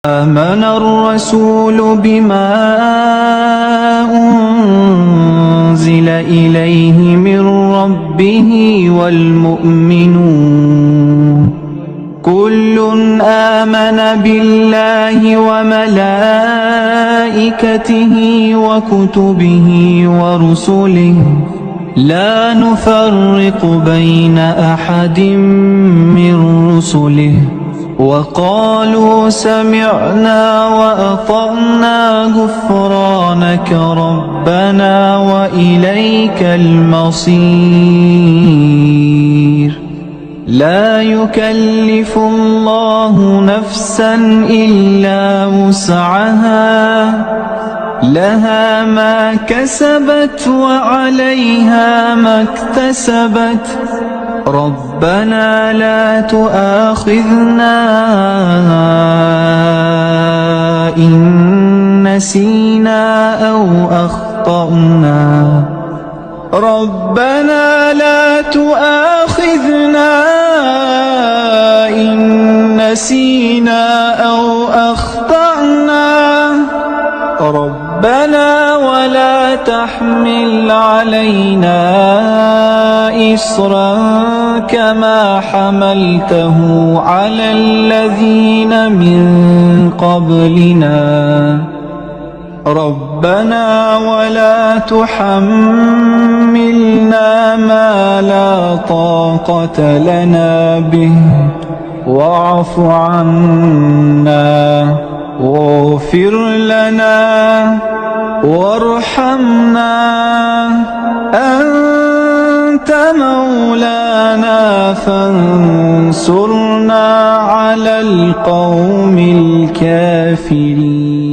آمن الرسول بما أنزل إليه من ربه والمؤمنون كل آمن بالله وملائكته وكتبه ورسله لا نفرق بين أحد من رسله وقالوا سمعنا وأطعنا غفرانك ربنا وإليك المصير لا يكلف الله نفسا إلا وسعها لها ما كسبت وعليها ما اكتسبت ربنا لا تؤاخذنا إن نسينا أو أخطأنا ربنا لا تؤاخذنا إن نسينا أو أخطأنا ربنا ولا تحمل علينا إصرا كما حملته على الذين من قبلنا ربنا ولا تحملنا ما لا طاقة لنا به واعف عنا واغفر لنا وارحمنا أنت مولانا فانصرنا على القوم الكافرين.